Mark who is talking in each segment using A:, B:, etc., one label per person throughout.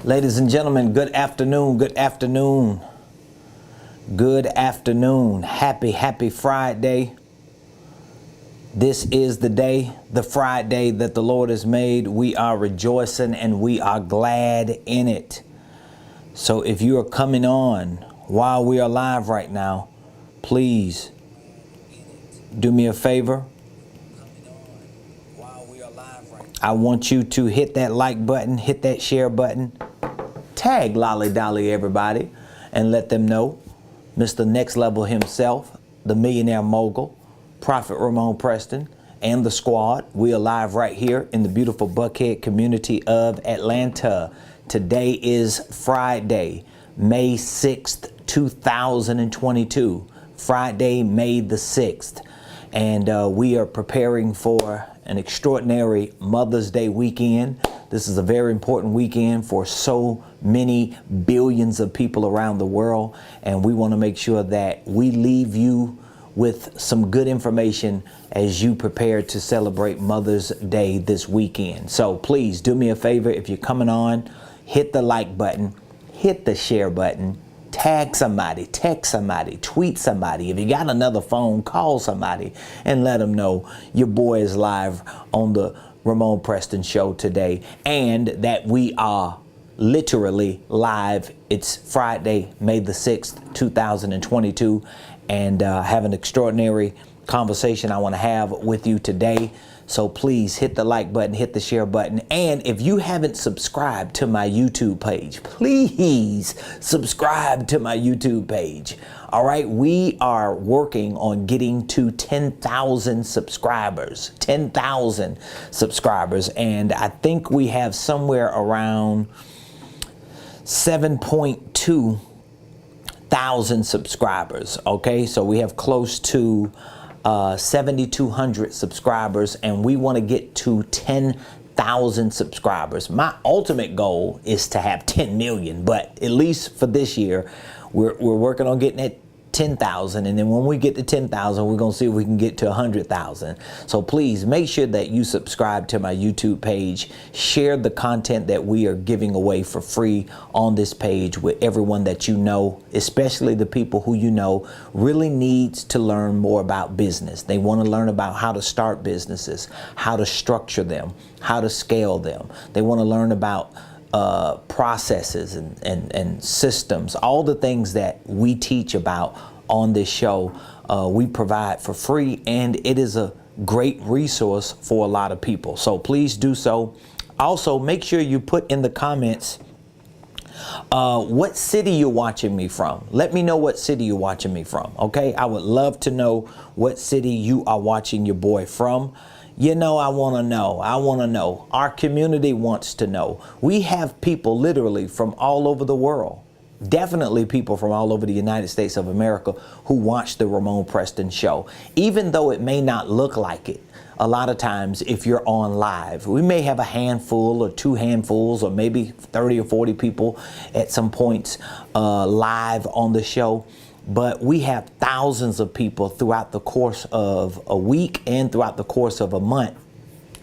A: Ladies and gentlemen, good afternoon, good afternoon, good afternoon. Happy Friday. This is the day, the Friday that the Lord has made. We are rejoicing and we are glad in it. So if you are coming on while we are live right now, please do me a favor. I want you to hit that like button, hit that share button, tag Lolly Dolly everybody, and let them know Mr. Next Level himself, the millionaire mogul, Prophet Ramon Preston, and the squad. We are live right here in the beautiful Buckhead community of Atlanta. Today is Friday, May 6th, 2022. Friday, May the 6th. And we are preparing for an extraordinary Mother's Day weekend. This is a very important weekend for so many billions of people around the world. And we want to make sure that we leave you with some good information as you prepare to celebrate Mother's Day this weekend. So please do me a favor. If you're coming on, hit the like button, hit the share button, tag somebody, text somebody, tweet somebody. If you got another phone, call somebody and let them know your boy is live on the Ramon Preston Show today and that we are literally live. It's Friday, May the 6th, 2022, and have an extraordinary conversation I want to have with you today. So please hit the like button, hit the share button. And if you haven't subscribed to my YouTube page, please subscribe to my YouTube page. All right, we are working on getting to 10,000 subscribers, 10,000 subscribers. And I think we have somewhere around 7.2 thousand subscribers. Okay, so we have close to 7,200 subscribers, and we want to get to 10,000 subscribers. My ultimate goal is to have 10 million, but at least for this year, we're working on getting at 10,000, and then when we get to 10,000, we're gonna see if we can get to 100,000. So please make sure that you subscribe to my YouTube page, share the content that we are giving away for free on this page with everyone that you know, especially the people who you know really needs to learn more about business. They want to learn about how to start businesses, how to structure them, how to scale them. They want to learn about processes and systems, all the things that we teach about on this show, we provide for free, and it is a great resource for a lot of people. So please do so. Also, make sure you put in the comments what city you're watching me from. Let me know what city you're watching me from. Okay, I would love to know what city you are watching your boy from. You know, I want to know. I want to know. Our community wants to know. We have people literally from all over the world. Definitely people from all over the United States of America who watch the Ramon Preston Show. Even though it may not look like it, a lot of times if you're on live, we may have a handful or two handfuls or maybe 30 or 40 people at some points live on the show. But we have thousands of people throughout the course of a week and throughout the course of a month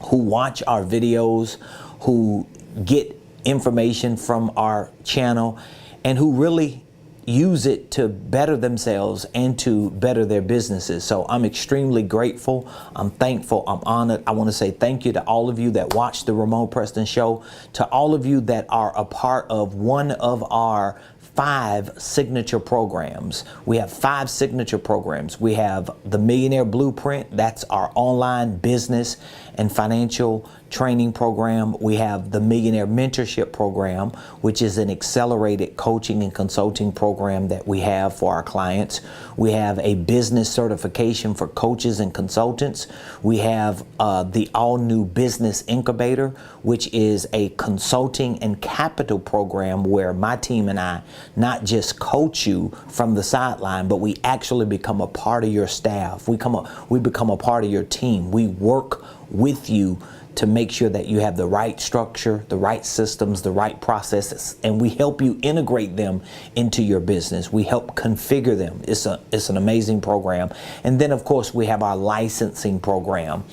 A: who watch our videos, who get information from our channel, and who really use it to better themselves and to better their businesses. So I'm extremely grateful. I'm thankful. I'm honored. I want to say thank you to all of you that watch the Ramon Preston Show, to all of you that are a part of one of our 5 signature programs. We have 5 signature programs. We have the Millionaire Blueprint. That's our online business and financial training program. We have the Millionaire Mentorship program, which is an accelerated coaching and consulting program that we have for our clients. We have a business certification for coaches and consultants. We have the all-new Business Incubator, which is a consulting and capital program where my team and I not just coach you from the sideline, but we actually become a part of your staff. We become a part of your team. We work with you to make sure that you have the right structure, the right systems, the right processes, and we help you integrate them into your business. We help configure them. It's an amazing program. And then, of course, we have our licensing program.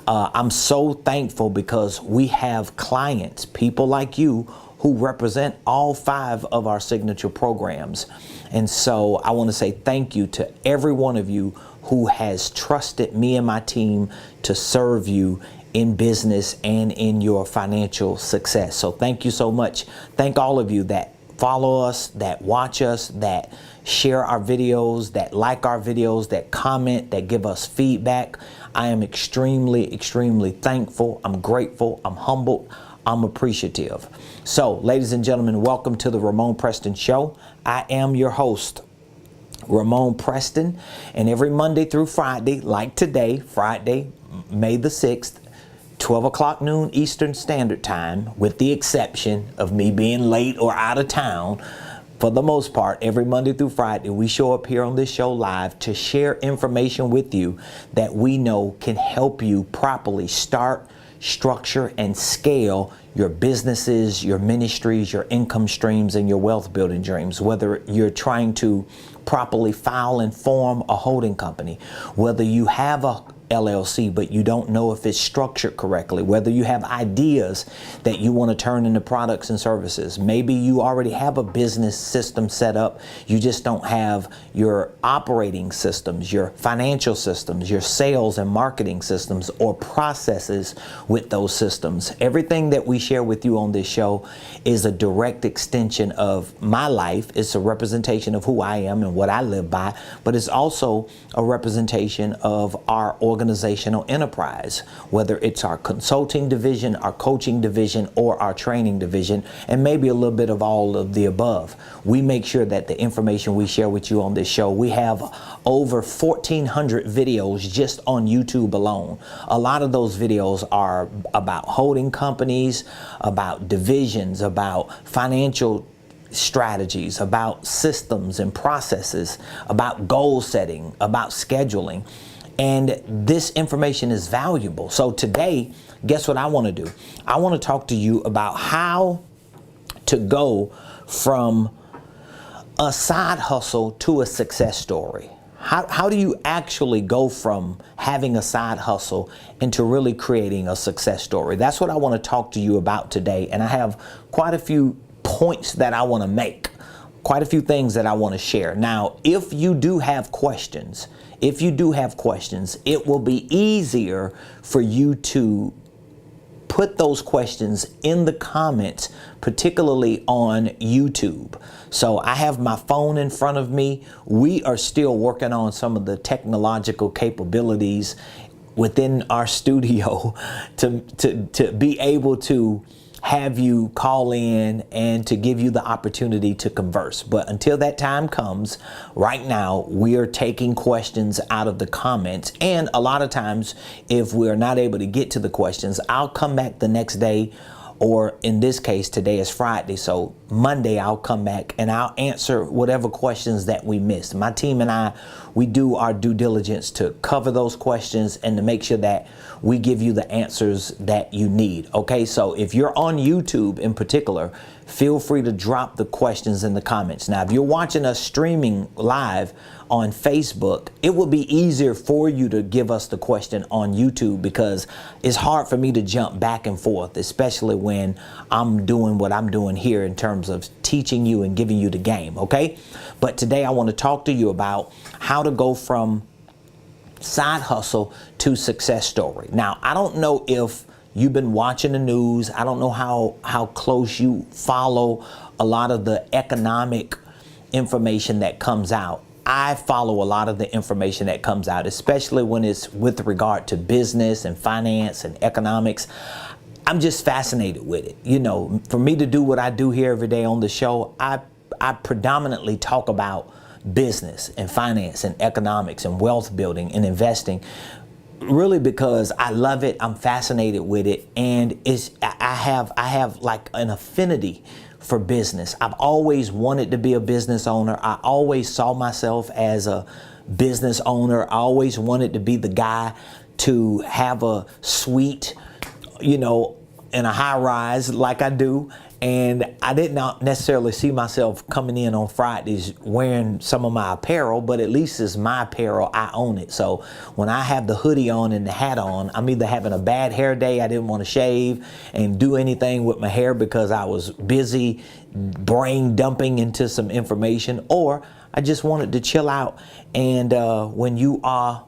A: I'm so thankful because we have clients, people like you, who represent all 5 of our signature programs. And so I want to say thank you to every one of you who has trusted me and my team to serve you in business and in your financial success. So thank you so much. Thank all of you that follow us, that watch us, that share our videos, that like our videos, that comment, that give us feedback. I am extremely, extremely thankful. I'm grateful. I'm humbled. I'm appreciative. So, ladies and gentlemen, welcome to the Ramon Preston Show. I am your host, Ramon Preston, and every Monday through Friday, like today, Friday, May the 6th, 12 o'clock noon Eastern Standard Time, with the exception of me being late or out of town. For the most part, every Monday through Friday, we show up here on this show live to share information with you that we know can help you properly start, structure, and scale your businesses, your ministries, your income streams, and your wealth building dreams. Whether you're trying to properly file and form a holding company, whether you have a LLC, but you don't know if it's structured correctly, whether you have ideas that you want to turn into products and services. Maybe you already have a business system set up. You just don't have your operating systems, your financial systems, your sales and marketing systems, or processes with those systems. Everything that we share with you on this show is a direct extension of my life. It's a representation of who I am and what I live by, but it's also a representation of our organizational enterprise, whether it's our consulting division, our coaching division, or our training division, and maybe a little bit of all of the above. We make sure that the information we share with you on this show, we have over 1,400 videos just on YouTube alone. A lot of those videos are about holding companies, about divisions, about financial strategies, about systems and processes, about goal setting, about scheduling. And this information is valuable. So today, guess what I want to do? I want to talk to you about how to go from a side hustle to a success story. How do you actually go from having a side hustle into really creating a success story? That's what I want to talk to you about today. And I have quite a few points that I want to make, quite a few things that I want to share. Now, if you do have questions, it will be easier for you to put those questions in the comments, particularly on YouTube. So I have my phone in front of me. We are still working on some of the technological capabilities within our studio to be able to have you call in and to give you the opportunity to converse. But until that time comes, right now, we are taking questions out of the comments. And a lot of times, if we're not able to get to the questions, I'll come back the next day, or in this case, today is Friday. So Monday, I'll come back and I'll answer whatever questions that we missed. My team and I, we do our due diligence to cover those questions and to make sure that we give you the answers that you need. Okay, so if you're on YouTube in particular, feel free to drop the questions in the comments. Now, if you're watching us streaming live on Facebook, it will be easier for you to give us the question on YouTube, because it's hard for me to jump back and forth, especially when I'm doing what I'm doing here in terms of teaching you and giving you the game, okay? But today I want to talk to you about how to go from side hustle to success story. Now, I don't know if you've been watching the news. I don't know how close you follow a lot of the economic information that comes out. I follow a lot of the information that comes out, especially when it's with regard to business and finance and economics. I'm just fascinated with it. You know, for me to do what I do here every day on the show, I predominantly talk about business and finance and economics and wealth building and investing, really because I love it. I'm fascinated with it, and I have like an affinity for business. I've always wanted to be a business owner. I always saw myself as a business owner. I always wanted to be the guy to have a suite, you know, in a high rise like I do, And I did not necessarily see myself coming in on Fridays wearing some of my apparel, but at least it's my apparel. I own it. So when I have the hoodie on and the hat on, I'm either having a bad hair day, I didn't want to shave and do anything with my hair because I was busy brain dumping into some information, or I just wanted to chill out. And when you are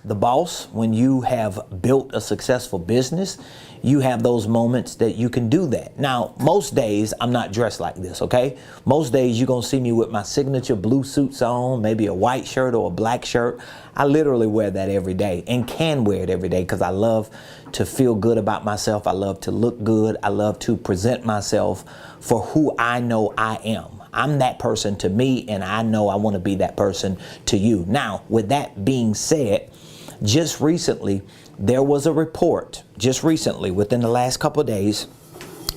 A: the boss, when you have built a successful business, you have those moments that you can do that. Now, most days I'm not dressed like this, okay? Most days you're gonna see me with my signature blue suits on, maybe a white shirt or a black shirt. I literally wear that every day and can wear it every day because I love to feel good about myself. I love to look good. I love to present myself for who I know I am. I'm that person to me, and I know I want to be that person to you. Now, with that being said, just recently, there was a report, just recently, within the last couple of days,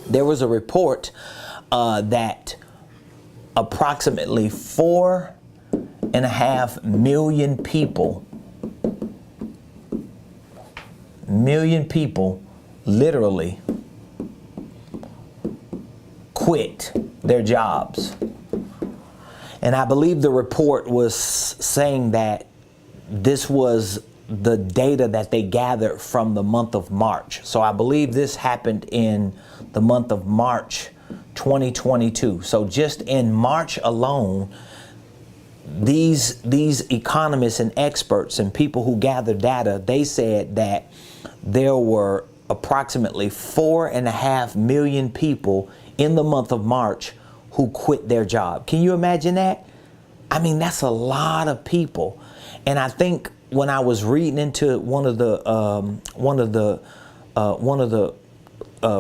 A: there was a report that approximately 4.5 million people literally quit their jobs. And I believe the report was saying that this was the data that they gathered from the month of March. So I believe this happened in the month of March 2022. So just in March alone, these economists and experts and people who gather data, they said that there were approximately 4.5 million people in the month of March who quit their job. Can you imagine that? I mean, that's a lot of people. And I think when I was reading into one of the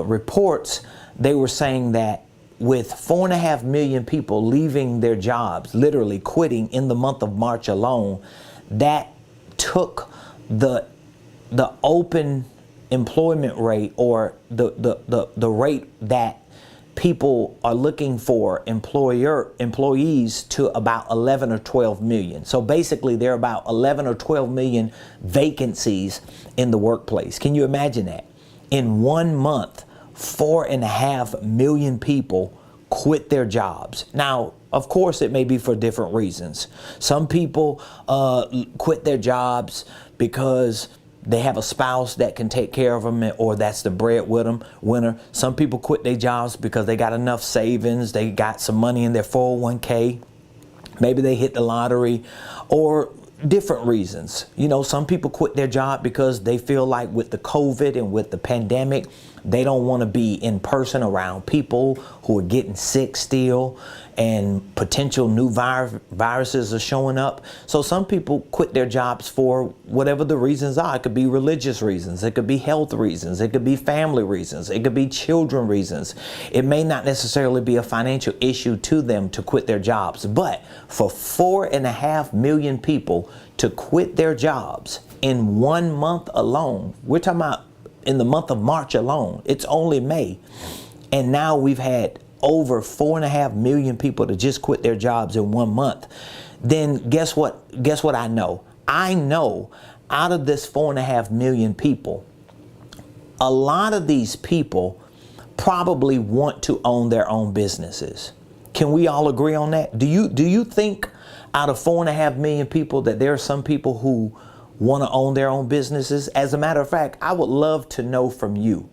A: reports, they were saying that with 4.5 million people leaving their jobs, literally quitting in the month of March alone, that took the open employment rate, or the rate that people are looking for employees, to about 11 or 12 million. So basically there are about 11 or 12 million vacancies in the workplace. Can you imagine that? In 1 month, 4.5 million people quit their jobs. Now, of course, it may be for different reasons. Some people quit their jobs because they have a spouse that can take care of them, or that's the breadwinner. Some people quit their jobs because they got enough savings. They got some money in their 401k. Maybe they hit the lottery, or different reasons. You know, some people quit their job because they feel like with the COVID and with the pandemic, they don't want to be in person around people who are getting sick still, and potential new viruses are showing up. So some people quit their jobs for whatever the reasons are. It could be religious reasons. It could be health reasons. It could be family reasons. It could be children reasons. It may not necessarily be a financial issue to them to quit their jobs. But for 4.5 million people to quit their jobs in 1 month alone, we're talking about in the month of March alone, it's only May. And now we've had over 4.5 million people to just quit their jobs in 1 month. Then guess what? Guess what I know? I know out of this 4.5 million people, a lot of these people probably want to own their own businesses. Can we all agree on that? Do you think out of 4.5 million people that there are some people who want to own their own businesses? As a matter of fact, I would love to know from you.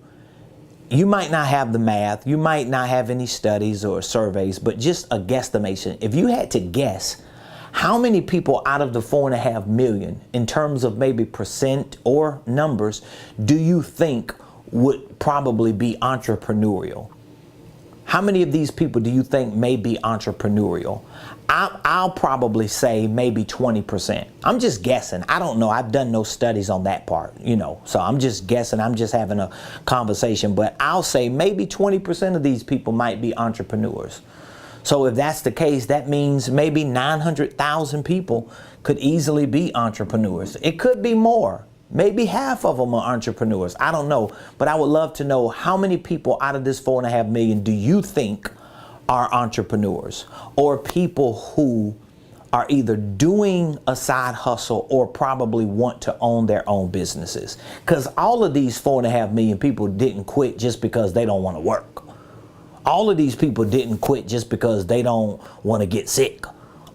A: You might not have the math, you might not have any studies or surveys, but just a guesstimation. If you had to guess, how many people out of the 4.5 million, in terms of maybe percent or numbers, do you think would probably be entrepreneurial? How many of these people do you think may be entrepreneurial? I'll probably say maybe 20%. I'm just guessing. I don't know. I've done no studies on that part, you know. So I'm just guessing. I'm just having a conversation. But I'll say maybe 20% of these people might be entrepreneurs. So if that's the case, that means maybe 900,000 people could easily be entrepreneurs. It could be more. Maybe half of them are entrepreneurs. I don't know. But I would love to know how many people out of this 4.5 million do you think are entrepreneurs, or people who are either doing a side hustle or probably want to own their own businesses. Because all of these 4.5 million people didn't quit just because they don't want to work. All of these people didn't quit just because they don't want to get sick.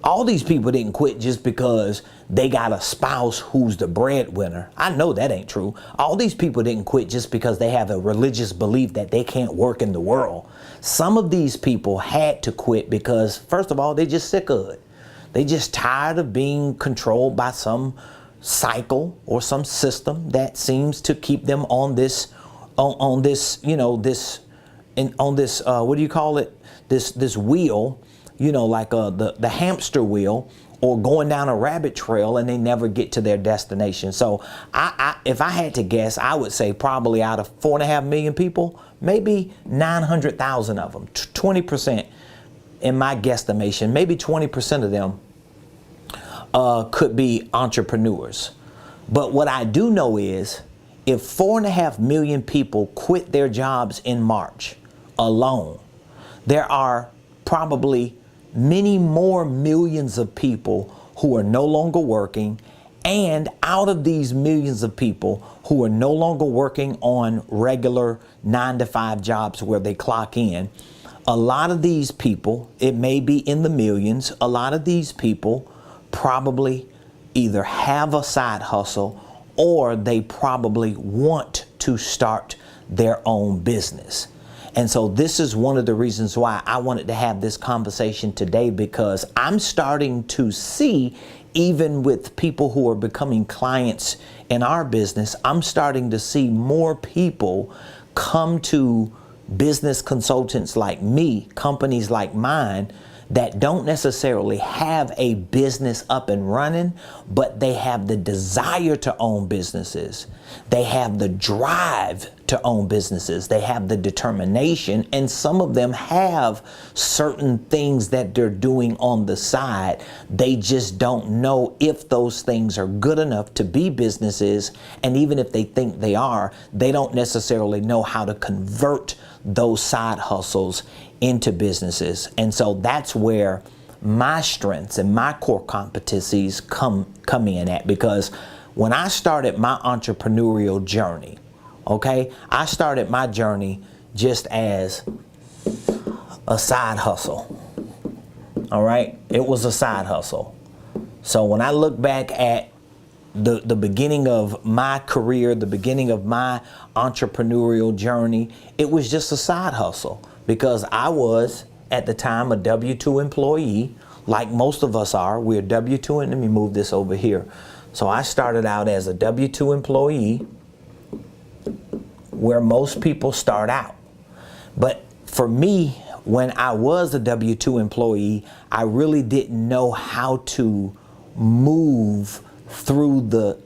A: All these people didn't quit just because they got a spouse who's the breadwinner. I know that ain't true. All these people didn't quit just because they have a religious belief that they can't work in the world. Some of these people had to quit because, first of all, they just sick of it. They just tired of being controlled by some cycle or some system that seems to keep them on this, what do you call it? This wheel, like the hamster wheel, or going down a rabbit trail, and they never get to their destination. So if I had to guess, I would say probably out of 4.5 million people, maybe 900,000 of them, 20% in my guesstimation, maybe 20% of them could be entrepreneurs. But what I do know is if 4.5 million people quit their jobs in March alone, there are probably many more millions of people who are no longer working. And out of these millions of people who are no longer working on regular 9-to-5 jobs where they clock in, a lot of these people, it may be in the millions, a lot of these people probably either have a side hustle or they probably want to start their own business. And so this is one of the reasons why I wanted to have this conversation today, because I'm starting to see, even with people who are becoming clients in our business, I'm starting to see more people come to business consultants like me, companies like mine, that don't necessarily have a business up and running, but they have the desire to own businesses. They have the drive to own businesses. They have the determination, and some of them have certain things that they're doing on the side. They just don't know if those things are good enough to be businesses, and even if they think they are, they don't necessarily know how to convert those side hustles into businesses. And so that's where my strengths and my core competencies come in at, because when I started my entrepreneurial journey, okay, I started my journey just as a side hustle. All right, it was a side hustle. So when I look back at the beginning of my career, the beginning of my entrepreneurial journey, it was just a side hustle, because I was at the time a W-2 employee, like most of us are. We're W-2, and let me move this over here. So I started out as a W-2 employee, where most people start out. But for me, when I was a W-2 employee, I really didn't know how to move through the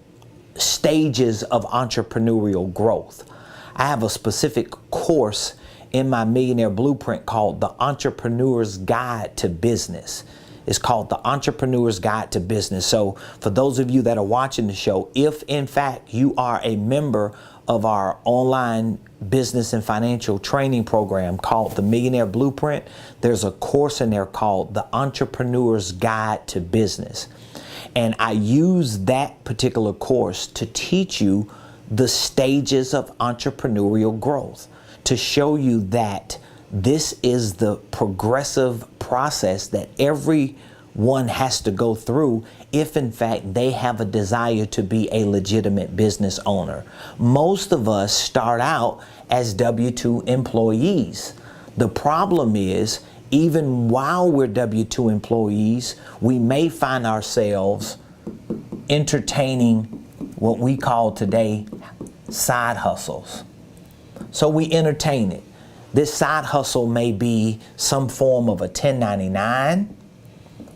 A: stages of entrepreneurial growth. I have a specific course in my Millionaire Blueprint called The Entrepreneur's Guide to Business. It's called The Entrepreneur's Guide to Business. So for those of you that are watching the show, if in fact you are a member of our online business and financial training program called the Millionaire Blueprint, there's a course in there called The Entrepreneur's Guide to Business. And I use that particular course to teach you the stages of entrepreneurial growth, to show you that this is the progressive process that everyone has to go through if in fact they have a desire to be a legitimate business owner. Most of us start out as W-2 employees. The problem is, even while we're W-2 employees, we may find ourselves entertaining what we call today side hustles. So we entertain it. This side hustle may be some form of a 1099,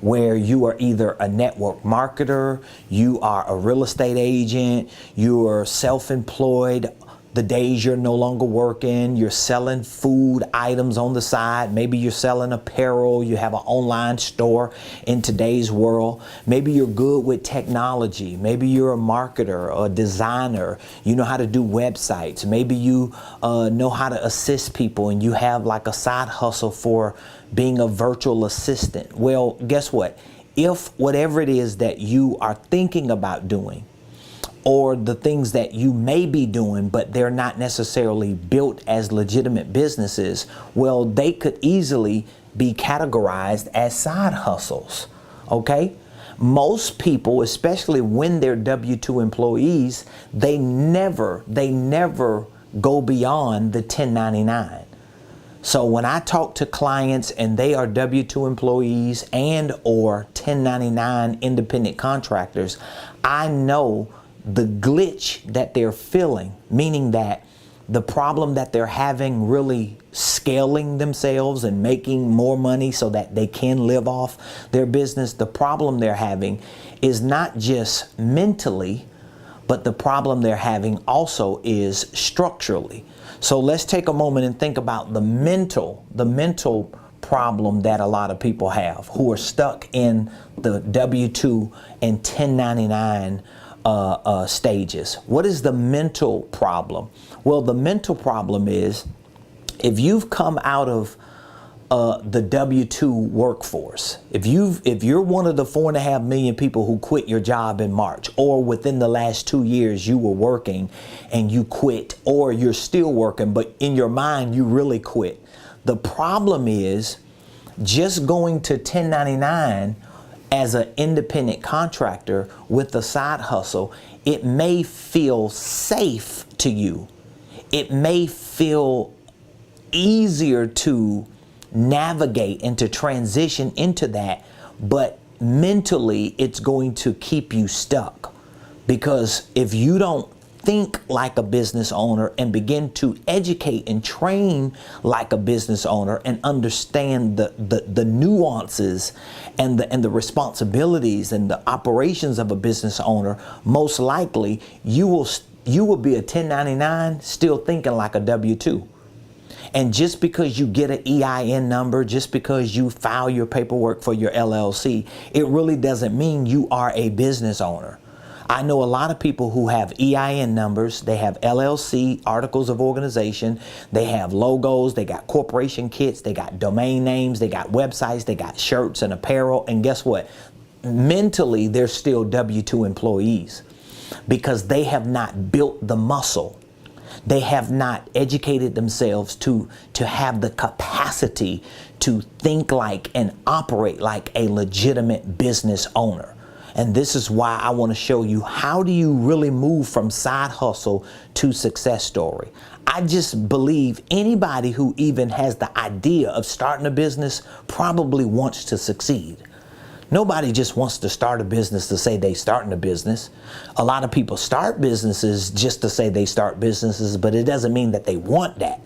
A: where you are either a network marketer, you are a real estate agent, you are self-employed the days you're no longer working, you're selling food items on the side, maybe you're selling apparel, you have an online store in today's world, maybe you're good with technology, maybe you're a marketer or a designer, you know how to do websites, maybe you know how to assist people and you have like a side hustle for being a virtual assistant. Well, guess what? If whatever it is that you are thinking about doing, or the things that you may be doing, but they're not necessarily built as legitimate businesses, well, they could easily be categorized as side hustles, okay? Most people, especially when they're W-2 employees, they never go beyond the 1099. So when I talk to clients and they are W-2 employees and or 1099 independent contractors, I know the glitch that they're feeling, meaning that the problem that they're having really scaling themselves and making more money so that they can live off their business, the problem they're having is not just mentally, but the problem they're having also is structurally. So let's take a moment and think about the mental problem that a lot of people have who are stuck in the W-2 and 1099 stages. What is the mental problem? Well, the mental problem is if you've come out of the W-2 workforce, if you're one of the 4.5 million people who quit your job in March, or within the last 2 years you were working and you quit, or you're still working but in your mind you really quit. The problem is just going to 1099 as an independent contractor with a side hustle. It may feel safe to you. It may feel easier to navigate and to transition into that, but mentally it's going to keep you stuck, because if you don't think like a business owner and begin to educate and train like a business owner and understand the nuances and the responsibilities and the operations of a business owner, most likely you will be a 1099 still thinking like a W-2. And just because you get an EIN number, just because you file your paperwork for your LLC, it really doesn't mean you are a business owner. I know a lot of people who have EIN numbers, they have LLC, articles of organization, they have logos, they got corporation kits, they got domain names, they got websites, they got shirts and apparel, and guess what? Mentally, they're still W-2 employees because they have not built the muscle. They have not educated themselves to have the capacity to think like and operate like a legitimate business owner. And this is why I want to show you, how do you really move from side hustle to success story? I just believe anybody who even has the idea of starting a business probably wants to succeed. Nobody just wants to start a business to say they starting a business. A lot of people start businesses just to say they start businesses, but it doesn't mean that they want that.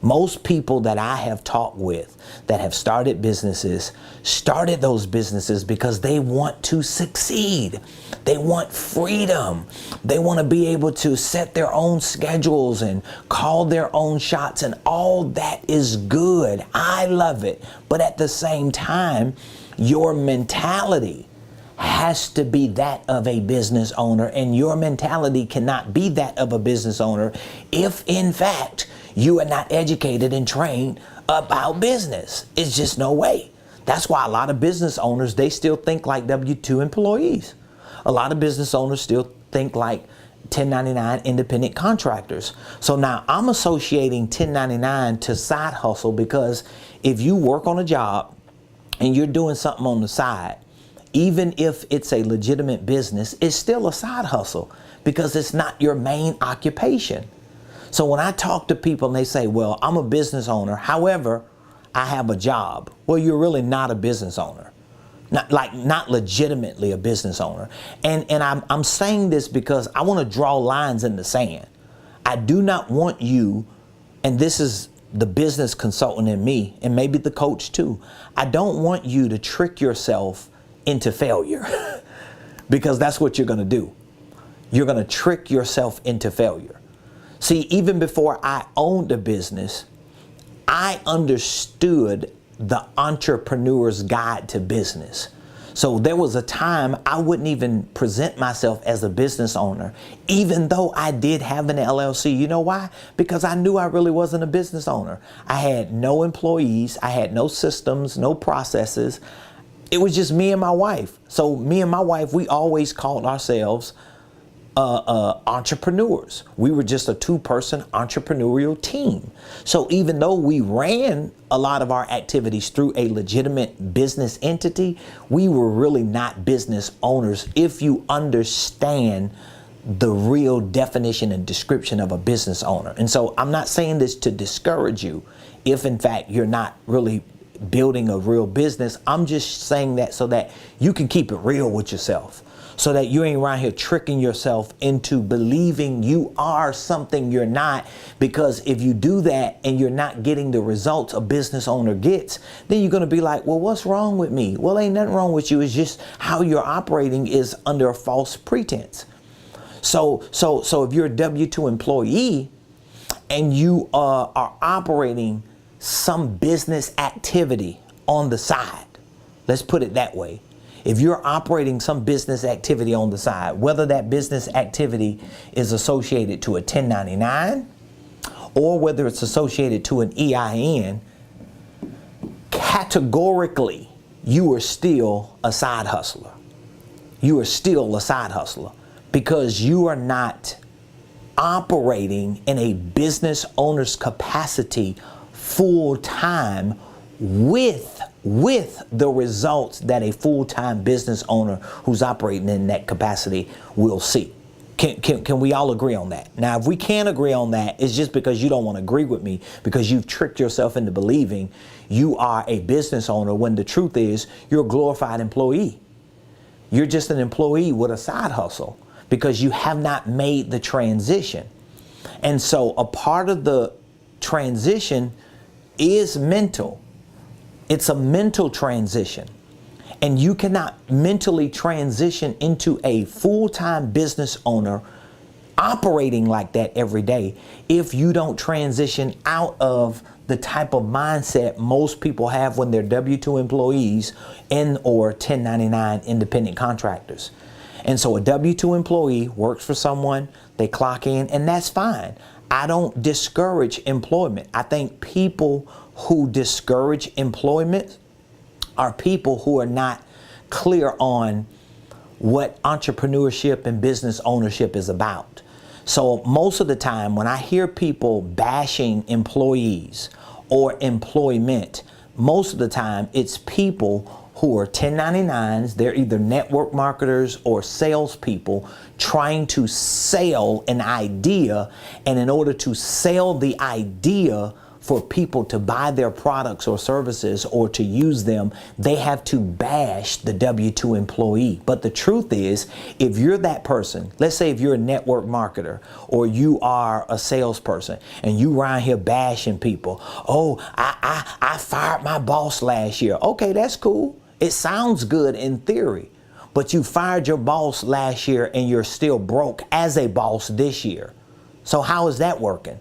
A: Most people that I have talked with that have started businesses started those businesses because they want to succeed. They want freedom. They want to be able to set their own schedules and call their own shots, and all that is good. I love it. But at the same time, your mentality has to be that of a business owner, and your mentality cannot be that of a business owner if, in fact, you are not educated and trained about business. It's just no way. That's why a lot of business owners, they still think like W-2 employees. A lot of business owners still think like 1099 independent contractors. So now I'm associating 1099 to side hustle, because if you work on a job and you're doing something on the side, even if it's a legitimate business, it's still a side hustle because it's not your main occupation. So when I talk to people and they say, well, I'm a business owner, however, I have a job. Well, you're really not a business owner. Not legitimately a business owner. And I'm saying this because I want to draw lines in the sand. I do not want you, and this is the business consultant in me, and maybe the coach too, I don't want you to trick yourself into failure because that's what you're going to do. You're going to trick yourself into failure. See, even before I owned a business, I understood the entrepreneur's guide to business. So there was a time I wouldn't even present myself as a business owner, even though I did have an LLC. You know why? Because I knew I really wasn't a business owner. I had no employees. I had no systems, no processes. It was just me and my wife. So me and my wife, we always called ourselves entrepreneurs. We were just a two-person entrepreneurial team. So even though we ran a lot of our activities through a legitimate business entity, we were really not business owners if you understand the real definition and description of a business owner. And so I'm not saying this to discourage you if in fact you're not really building a real business. I'm just saying that so that you can keep it real with yourself, so that you ain't around here tricking yourself into believing you are something you're not. Because if you do that and you're not getting the results a business owner gets, then you're going to be like, well, what's wrong with me? Well, ain't nothing wrong with you. It's just how you're operating is under a false pretense. So if you're a W-2 employee and you are operating some business activity on the side, let's put it that way. If you're operating some business activity on the side, whether that business activity is associated to a 1099 or whether it's associated to an EIN, categorically, you are still a side hustler. You are still a side hustler because you are not operating in a business owner's capacity full time with the results that a full-time business owner who's operating in that capacity will see. Can we all agree on that? Now, if we can't agree on that, it's just because you don't want to agree with me, because you've tricked yourself into believing you are a business owner when the truth is you're a glorified employee. You're just an employee with a side hustle because you have not made the transition. And so a part of the transition is mental. It's a mental transition. And you cannot mentally transition into a full-time business owner operating like that every day if you don't transition out of the type of mindset most people have when they're W-2 employees and or 1099 independent contractors. And so a W-2 employee works for someone, they clock in, and that's fine. I don't discourage employment. I think people who discourage employment are people who are not clear on what entrepreneurship and business ownership is about. So most of the time when I hear people bashing employees or employment, most of the time it's people who are 1099s. They're either network marketers or salespeople trying to sell an idea. And in order to sell the idea for people to buy their products or services or to use them, they have to bash the W-2 employee. But the truth is, if you're that person, let's say if you're a network marketer or you are a salesperson and you around here bashing people, oh, I fired my boss last year. Okay, that's cool. It sounds good in theory, but you fired your boss last year and you're still broke as a boss this year. So how is that working?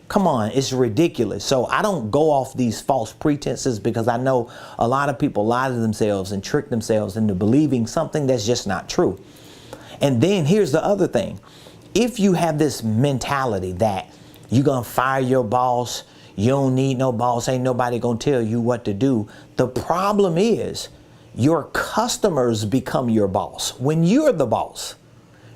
A: Come on, it's ridiculous. So I don't go off these false pretenses because I know a lot of people lie to themselves and trick themselves into believing something that's just not true. And then here's the other thing. If you have this mentality that you're going to fire your boss, you don't need no boss, ain't nobody going to tell you what to do. The problem is your customers become your boss when you're the boss.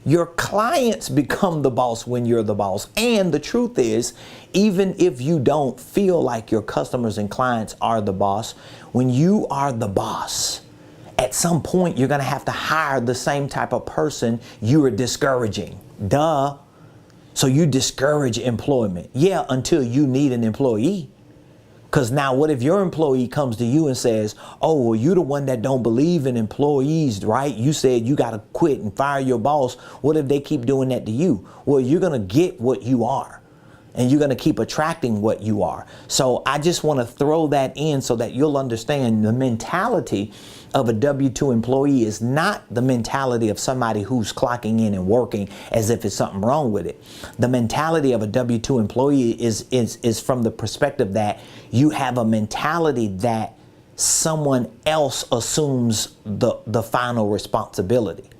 A: Your clients become the boss when you're the boss. And the truth is, even if you don't feel like your customers and clients are the boss, when you are the boss, at some point you're going to have to hire the same type of person you are discouraging. Duh. So you discourage employment. Yeah, until you need an employee. Because now what if your employee comes to you and says, oh, well, you're the one that don't believe in employees, right? You said you got to quit and fire your boss. What if they keep doing that to you? Well, you're going to get what you are. And you're going to keep attracting what you are. So I just want to throw that in so that you'll understand the mentality of a W-2 employee is not the mentality of somebody who's clocking in and working as if it's something wrong with it. The mentality of a W-2 employee is from the perspective that you have a mentality that someone else assumes the final responsibility.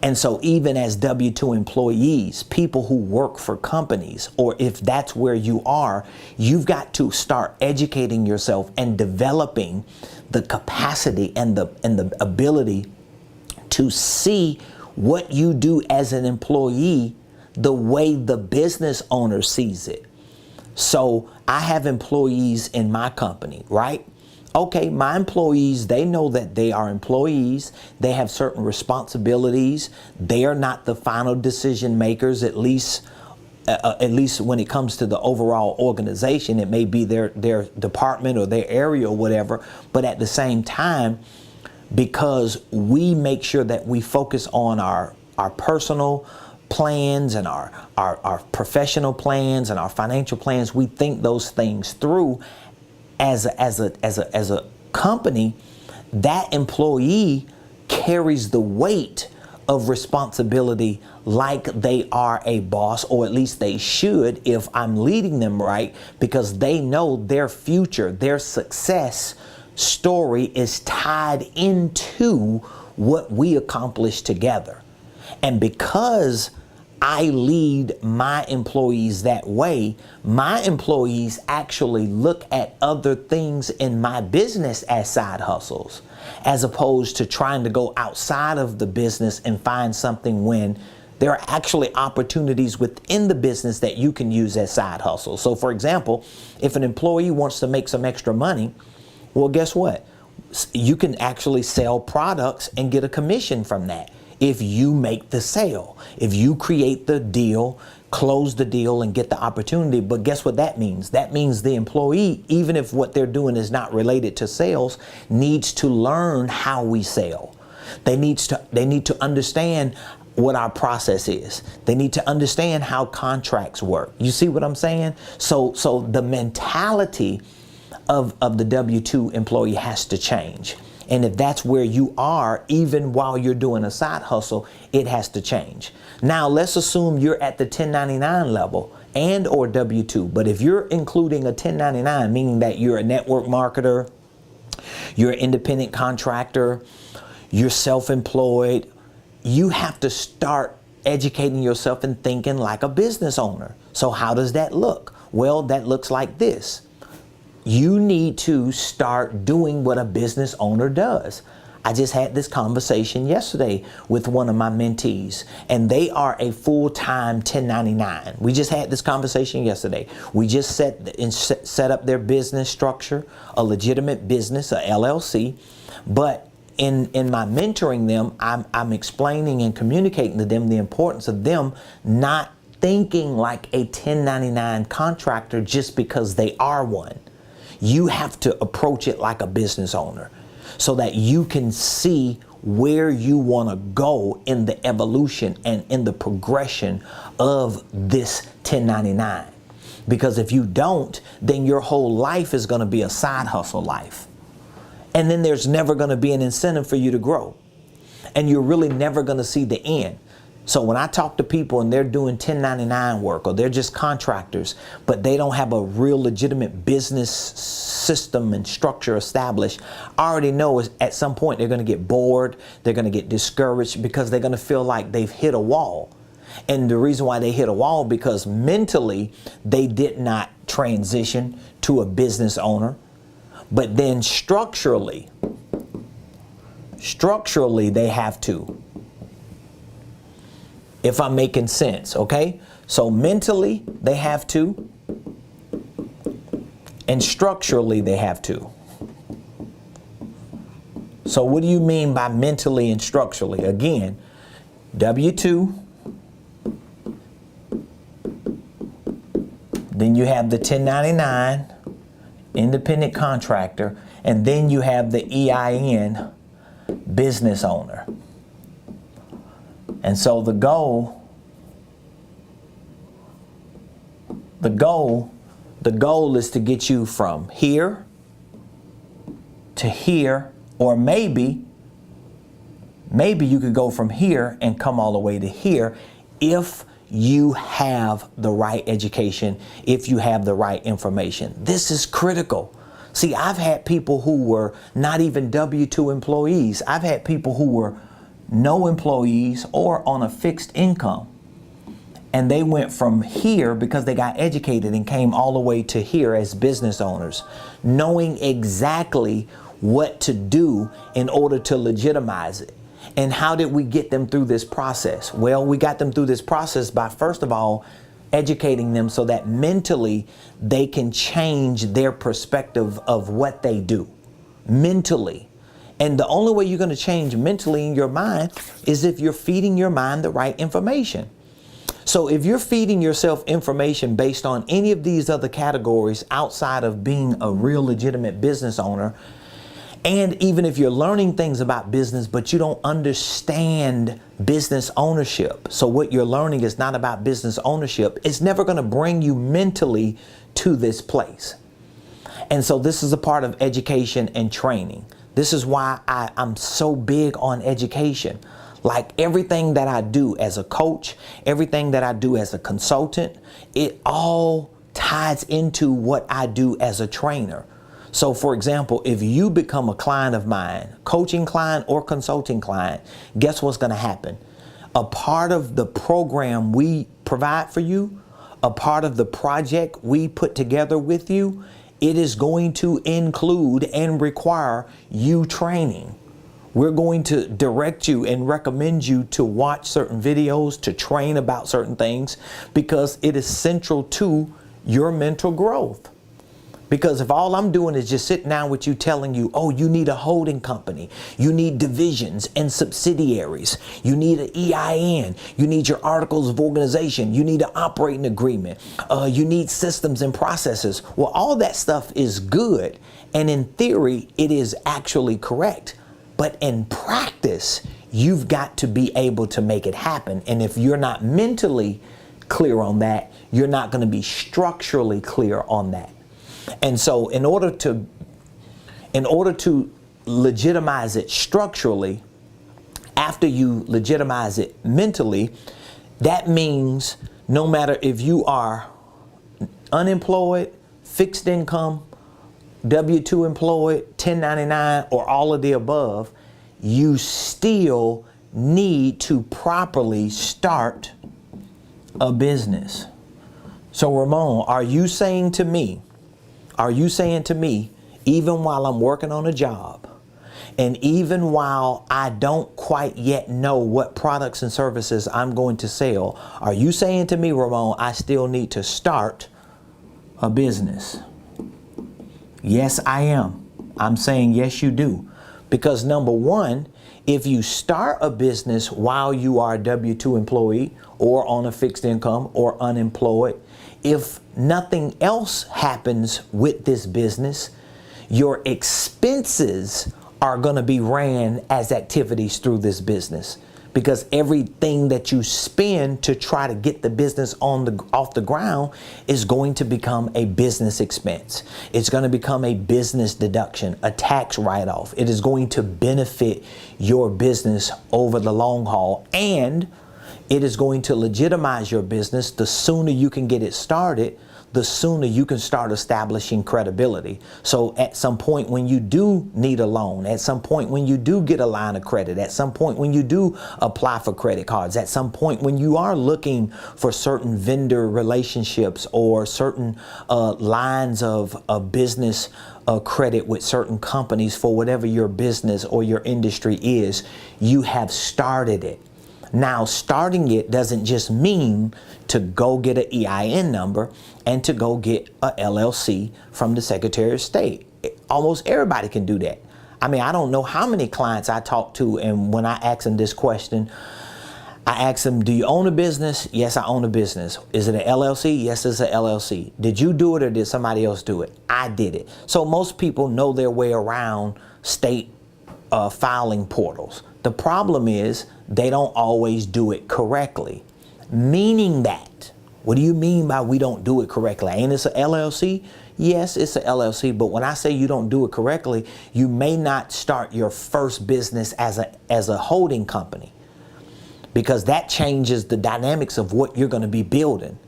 A: And so even as W-2 employees, people who work for companies, or if that's where you are, you've got to start educating yourself and developing the capacity and the ability to see what you do as an employee the way the business owner sees it. So I have employees in my company, right? Okay, my employees, they know that they are employees. They have certain responsibilities. They are not the final decision makers, at least when it comes to the overall organization. It may be their department or their area or whatever. But at the same time, because we make sure that we focus on our personal plans and our professional plans and our financial plans, we think those things through as a company. That employee carries the weight of responsibility like they are a boss, or at least they should if I'm leading them right, because they know their future, their success story is tied into what we accomplish together. And because I lead my employees that way, my employees actually look at other things in my business as side hustles, as opposed to trying to go outside of the business and find something, when there are actually opportunities within the business that you can use as side hustles. So for example, if an employee wants to make some extra money, well, guess what? You can actually sell products and get a commission from that. If you make the sale, if you create the deal, close the deal and get the opportunity. But guess what that means? That means the employee, even if what they're doing is not related to sales, needs to learn how we sell. They need to understand what our process is. They need to understand how contracts work. You see what I'm saying? So the mentality of the W-2 employee has to change. And if that's where you are, even while you're doing a side hustle, it has to change. Now, let's assume you're at the 1099 level and or W-2. But if you're including a 1099, meaning that you're a network marketer, you're an independent contractor, you're self-employed, you have to start educating yourself and thinking like a business owner. So how does that look? Well, that looks like this. You need to start doing what a business owner does. I just had this conversation yesterday with one of my mentees, and they are a full-time 1099. We just had this conversation yesterday. We just set up their business structure, a legitimate business, a LLC. But in my mentoring them, I'm explaining and communicating to them the importance of them not thinking like a 1099 contractor just because they are one. You have to approach it like a business owner so that you can see where you want to go in the evolution and in the progression of this 1099. Because if you don't, then your whole life is going to be a side hustle life. And then there's never going to be an incentive for you to grow. And you're really never going to see the end. So when I talk to people and they're doing 1099 work, or they're just contractors, but they don't have a real legitimate business system and structure established, I already know at some point they're going to get bored, they're going to get discouraged, because they're going to feel like they've hit a wall. And the reason why they hit a wall, because mentally they did not transition to a business owner, but then structurally they have to. If I'm making sense, okay? So mentally, they have to, and structurally, they have to. So what do you mean by mentally and structurally? Again, W-2, then you have the 1099, independent contractor, and then you have the EIN, business owner. And so the goal is to get you from here to here, or maybe you could go from here and come all the way to here if you have the right education, if you have the right information. This is critical. See, I've had people who were not even W-2 employees. I've had people who were no employees or on a fixed income. And they went from here because they got educated and came all the way to here as business owners, knowing exactly what to do in order to legitimize it. And how did we get them through this process? Well, we got them through this process by, first of all, educating them so that mentally they can change their perspective of what they do mentally. And the only way you're going to change mentally in your mind is if you're feeding your mind the right information. So if you're feeding yourself information based on any of these other categories outside of being a real legitimate business owner, and even if you're learning things about business, but you don't understand business ownership, so what you're learning is not about business ownership, it's never going to bring you mentally to this place. And so this is a part of education and training. This is why I'm so big on education. Like everything that I do as a coach, everything that I do as a consultant, it all ties into what I do as a trainer. So for example, if you become a client of mine, coaching client or consulting client, guess what's going to happen? A part of the program we provide for you, a part of the project we put together with you, it is going to include and require you training. We're going to direct you and recommend you to watch certain videos, to train about certain things, because it is central to your mental growth. Because if all I'm doing is just sitting down with you telling you, oh, you need a holding company, you need divisions and subsidiaries, you need an EIN, you need your articles of organization, you need an operating agreement, you need systems and processes. Well, all that stuff is good. And in theory, it is actually correct. But in practice, you've got to be able to make it happen. And if you're not mentally clear on that, you're not going to be structurally clear on that. And so in order to legitimize it structurally, after you legitimize it mentally, that means no matter if you are unemployed, fixed income, W-2 employed, 1099, or all of the above, you still need to properly start a business. So Ramon, are you saying to me, even while I'm working on a job, and even while I don't quite yet know what products and services I'm going to sell, are you saying to me, Ramon, I still need to start a business? Yes, I am. I'm saying yes, you do. Because number one, if you start a business while you are a W-2 employee or on a fixed income or unemployed, if nothing else happens with this business, your expenses are going to be ran as activities through this business. Because everything that you spend to try to get the business off the ground is going to become a business expense. It's going to become a business deduction, a tax write-off. It is going to benefit your business over the long haul, and it is going to legitimize your business. The sooner you can get it started, the sooner you can start establishing credibility. So at some point when you do need a loan, at some point when you do get a line of credit, at some point when you do apply for credit cards, at some point when you are looking for certain vendor relationships or certain lines of business credit with certain companies for whatever your business or your industry is, you have started it. Now, starting it doesn't just mean to go get an EIN number and to go get a LLC from the Secretary of State. Almost everybody can do that. I mean, I don't know how many clients I talk to, and when I ask them this question, I ask them, do you own a business? Yes, I own a business. Is it an LLC? Yes, it's an LLC. Did you do it or did somebody else do it? I did it. So most people know their way around state filing portals. The problem is they don't always do it correctly. Meaning that, what do you mean by we don't do it correctly? Ain't this an LLC? Yes, it's an LLC, but when I say you don't do it correctly, you may not start your first business as a holding company, because that changes the dynamics of what you're going to be building.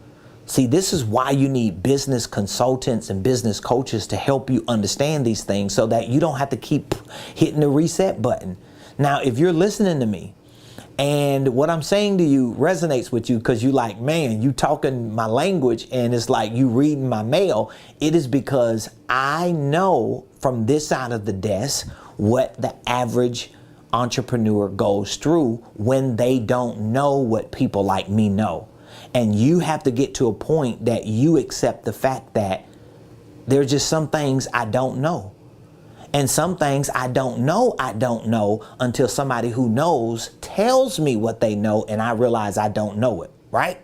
A: See, this is why you need business consultants and business coaches to help you understand these things so that you don't have to keep hitting the reset button. Now, if you're listening to me and what I'm saying to you resonates with you because you like, man, you talking my language and it's like you reading my mail, it is because I know from this side of the desk what the average entrepreneur goes through when they don't know what people like me know. And you have to get to a point that you accept the fact that there's just some things I don't know. And some things I don't know until somebody who knows tells me what they know and I realize I don't know it, right?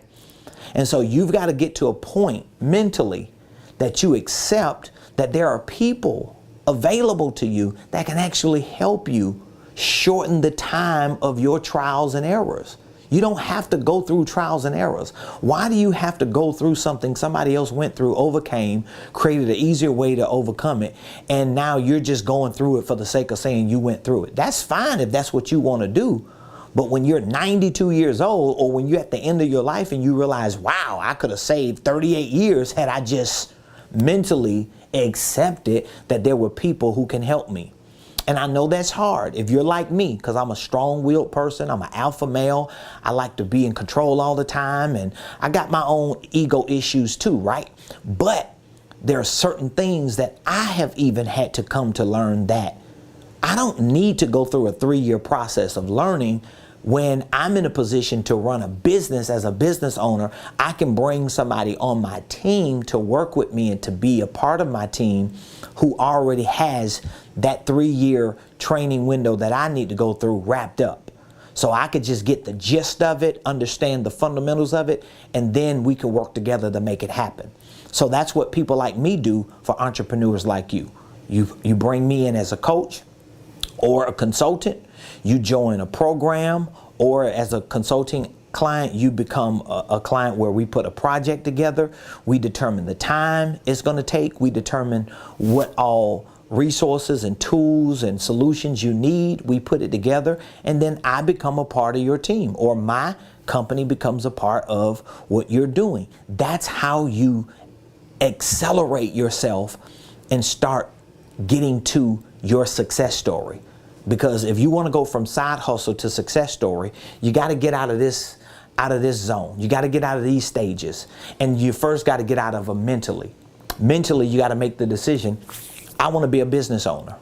A: And so you've got to get to a point mentally that you accept that there are people available to you that can actually help you shorten the time of your trials and errors. You don't have to go through trials and errors. Why do you have to go through something somebody else went through, overcame, created an easier way to overcome it, and now you're just going through it for the sake of saying you went through it? That's fine if that's what you want to do. But when you're 92 years old, or when you're at the end of your life and you realize, wow, I could have saved 38 years had I just mentally accepted that there were people who can help me. And I know that's hard if you're like me, because I'm a strong-willed person. I'm an alpha male. I like to be in control all the time. And I got my own ego issues too, right? But there are certain things that I have even had to come to learn that I don't need to go through a 3-year process of learning. When I'm in a position to run a business as a business owner, I can bring somebody on my team to work with me and to be a part of my team who already has that 3-year training window that I need to go through wrapped up. So I could just get the gist of it, understand the fundamentals of it, and then we can work together to make it happen. So that's what people like me do for entrepreneurs like you. You bring me in as a coach or a consultant. You join a program, or as a consulting client, you become a client where we put a project together. We determine the time it's going to take. We determine what all resources and tools and solutions you need. We put it together, and then I become a part of your team, or my company becomes a part of what you're doing. That's how you accelerate yourself and start getting to your success story. Because if you want to go from side hustle to success story, you got to get out of this zone. You got to get out of these stages. And you first got to get out of them mentally. Mentally, you got to make the decision, I want to be a business owner.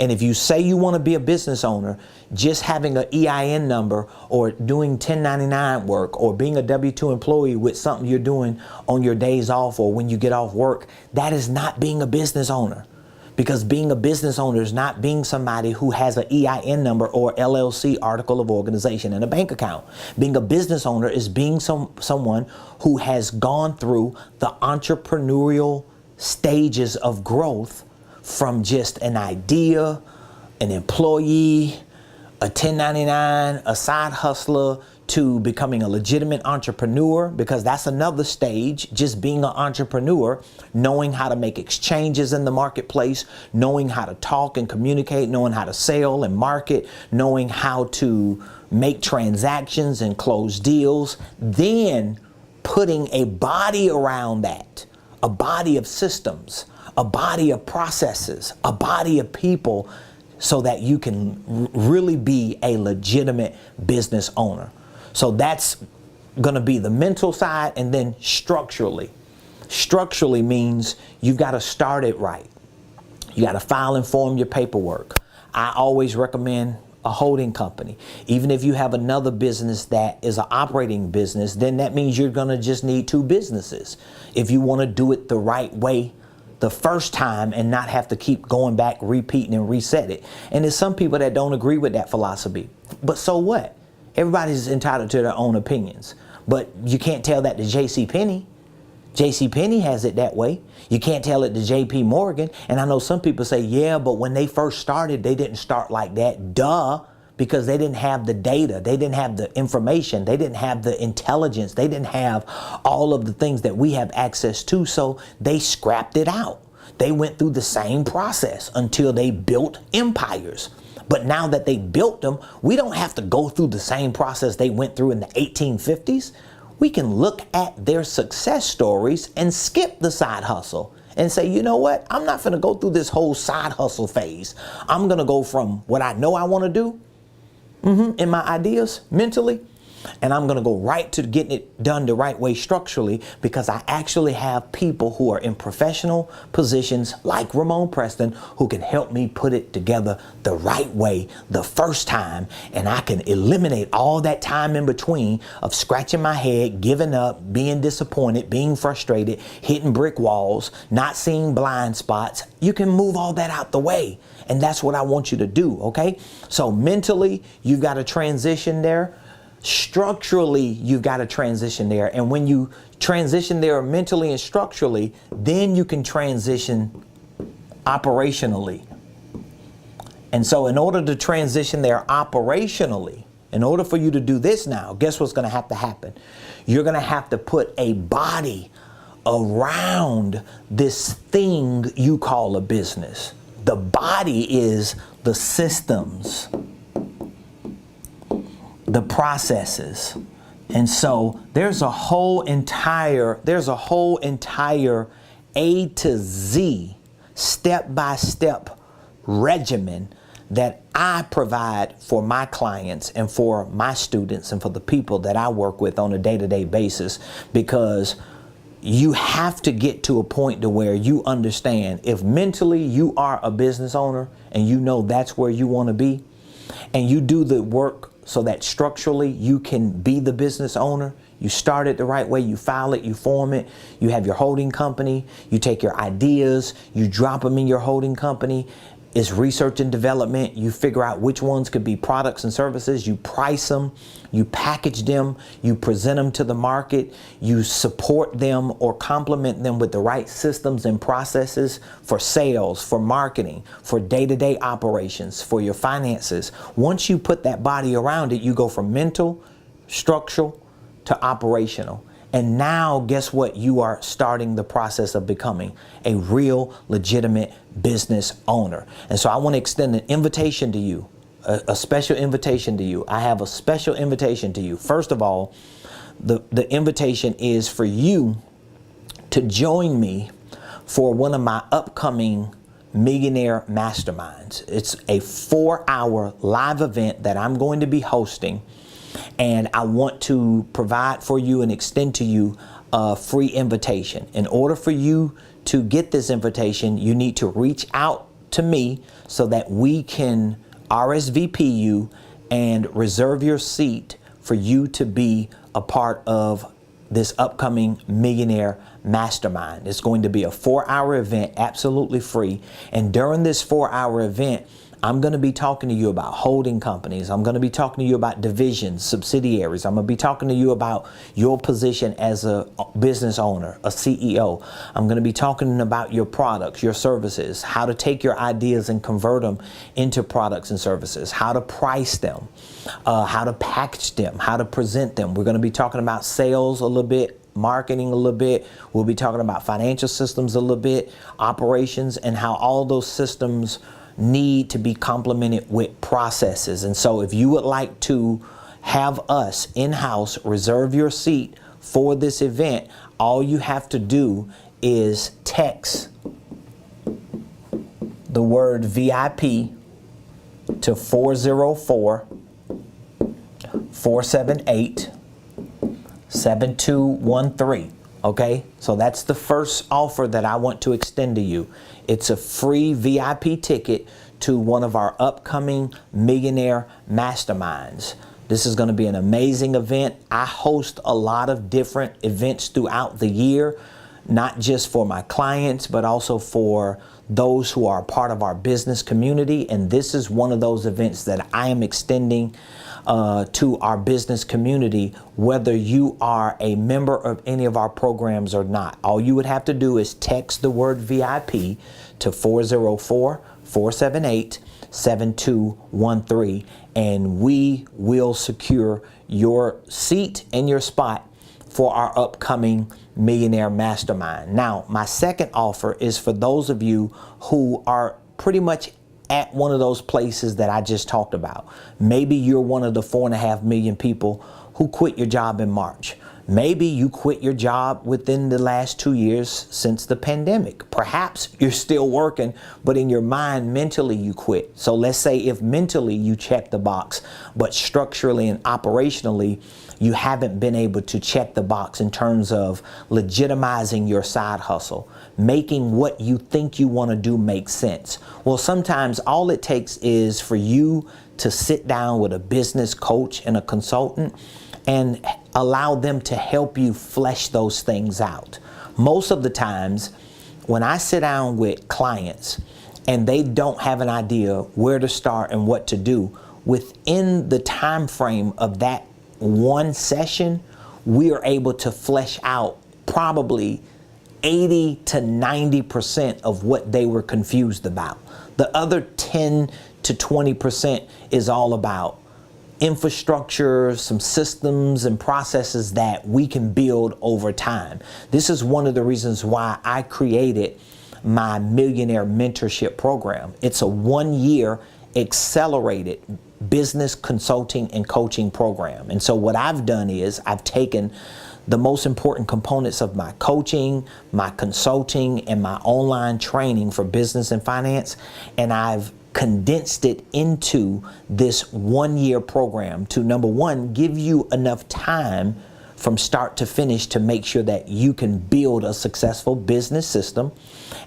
A: And if you say you want to be a business owner, just having an EIN number or doing 1099 work or being a W-2 employee with something you're doing on your days off or when you get off work, that is not being a business owner. Because being a business owner is not being somebody who has an EIN number or LLC, article of organization, and a bank account. Being a business owner is being someone who has gone through the entrepreneurial stages of growth from just an idea, an employee, a 1099, a side hustler, to becoming a legitimate entrepreneur, because that's another stage, just being an entrepreneur, knowing how to make exchanges in the marketplace, knowing how to talk and communicate, knowing how to sell and market, knowing how to make transactions and close deals, then putting a body around that, a body of systems, a body of processes, a body of people, so that you can really be a legitimate business owner. So that's going to be the mental side. And then structurally. Structurally means you've got to start it right. You got to file and form your paperwork. I always recommend a holding company. Even if you have another business that is an operating business, then that means you're going to just need 2 businesses. If you want to do it the right way the first time and not have to keep going back, repeating and reset it. And there's some people that don't agree with that philosophy. But so what? Everybody's entitled to their own opinions. But you can't tell that to JCPenney. JCPenney has it that way. You can't tell it to JP Morgan. And I know some people say, yeah, but when they first started, they didn't start like that. Duh. Because they didn't have the data. They didn't have the information. They didn't have the intelligence. They didn't have all of the things that we have access to. So they scrapped it out. They went through the same process until they built empires. But now that they built them, we don't have to go through the same process they went through in the 1850s. We can look at their success stories and skip the side hustle and say, you know what? I'm not going to go through this whole side hustle phase. I'm going to go from what I know I want to do in my ideas mentally And I'm going to go right to getting it done the right way structurally, because I actually have people who are in professional positions like Ramon Preston who can help me put it together the right way the first time. And I can eliminate all that time in between of scratching my head, giving up, being disappointed, being frustrated, hitting brick walls, not seeing blind spots. You can move all that out the way. And that's what I want you to do, okay? So mentally, you've got to transition there. Structurally, you've got to transition there. And when you transition there mentally and structurally, then you can transition operationally. And so in order to transition there operationally, in order for you to do this now, guess what's going to have to happen? You're going to have to put a body around this thing you call a business. The body is the systems, the processes. And so there's a whole entire A to Z, step-by-step regimen that I provide for my clients and for my students and for the people that I work with on a day-to-day basis, because you have to get to a point to where you understand, if mentally you are a business owner and you know that's where you want to be, and you do the work so that structurally you can be the business owner. You start it the right way, you file it, you form it, you have your holding company, you take your ideas, you drop them in your holding company. It's research and development. You figure out which ones could be products and services. You price them, you package them, you present them to the market, you support them or complement them with the right systems and processes for sales, for marketing, for day-to-day operations, for your finances. Once you put that body around it, you go from mental, structural to operational. And now, guess what? You are starting the process of becoming a real, legitimate business owner. And so I want to extend an invitation to you, a special invitation to you. I have a special invitation to you. First of all, the invitation is for you to join me for one of my upcoming Millionaire Masterminds. It's a 4-hour live event that I'm going to be hosting. And I want to provide for you and extend to you a free invitation. In order for you to get this invitation, you need to reach out to me so that we can RSVP you and reserve your seat for you to be a part of this upcoming Millionaire Mastermind. It's going to be a 4-hour event, absolutely free. And during this 4-hour event, I'm going to be talking to you about holding companies. I'm going to be talking to you about divisions, subsidiaries. I'm going to be talking to you about your position as a business owner, a CEO. I'm going to be talking about your products, your services, how to take your ideas and convert them into products and services, how to price them, how to package them, how to present them. We're going to be talking about sales a little bit, marketing a little bit. We'll be talking about financial systems a little bit, operations, and how all those systems need to be complemented with processes. And so if you would like to have us in-house reserve your seat for this event, all you have to do is text the word VIP to 404-478-7213. Okay, so that's the first offer that I want to extend to you. It's a free VIP ticket to one of our upcoming Millionaire Masterminds. This is going to be an amazing event. I host a lot of different events throughout the year, not just for my clients, but also for those who are a part of our business community. And this is one of those events that I am extending to our business community, whether you are a member of any of our programs or not. All you would have to do is text the word VIP to 404-478-7213, and we will secure your seat and your spot for our upcoming Millionaire Mastermind. Now, my second offer is for those of you who are pretty much at one of those places that I just talked about. Maybe you're one of the 4.5 million people who quit your job in March. Maybe you quit your job within the last 2 years since the pandemic. Perhaps you're still working, but in your mind, mentally you quit. So let's say if mentally you check the box, but structurally and operationally, you haven't been able to check the box in terms of legitimizing your side hustle, making what you think you want to do make sense. Well, sometimes all it takes is for you to sit down with a business coach and a consultant and allow them to help you flesh those things out. Most of the times when I sit down with clients and they don't have an idea where to start and what to do, within the time frame of that one session, we are able to flesh out probably 80 to 90% of what they were confused about. The other 10 to 20% is all about infrastructure, some systems and processes that we can build over time. This is one of the reasons why I created my Millionaire Mentorship program. It's a 1-year accelerated business consulting and coaching program. And so what I've done is I've taken the most important components of my coaching, my consulting, and my online training for business and finance, and I've condensed it into this 1-year program to, number one, give you enough time from start to finish to make sure that you can build a successful business system.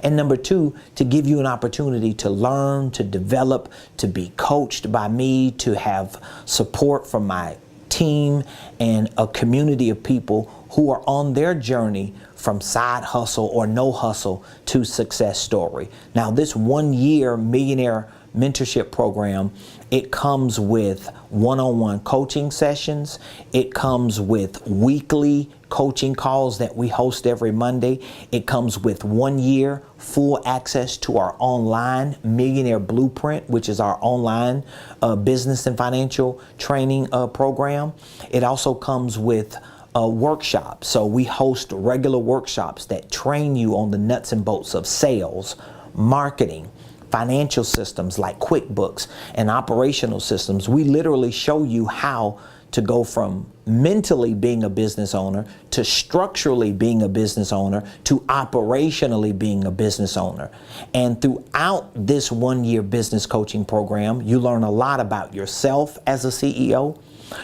A: And number two, to give you an opportunity to learn, to develop, to be coached by me, to have support from my team and a community of people who are on their journey from side hustle or no hustle to success story. Now, this 1-year Millionaire Mentorship program, it comes with one-on-one coaching sessions. It comes with weekly coaching calls that we host every Monday. It comes with 1 year full access to our online Millionaire Blueprint, which is our online business and financial training program. It also comes with workshops. So we host regular workshops that train you on the nuts and bolts of sales, marketing, financial systems like QuickBooks, and operational systems. We literally show you how to go from mentally being a business owner to structurally being a business owner to operationally being a business owner. And throughout this 1-year business coaching program, you learn a lot about yourself as a CEO.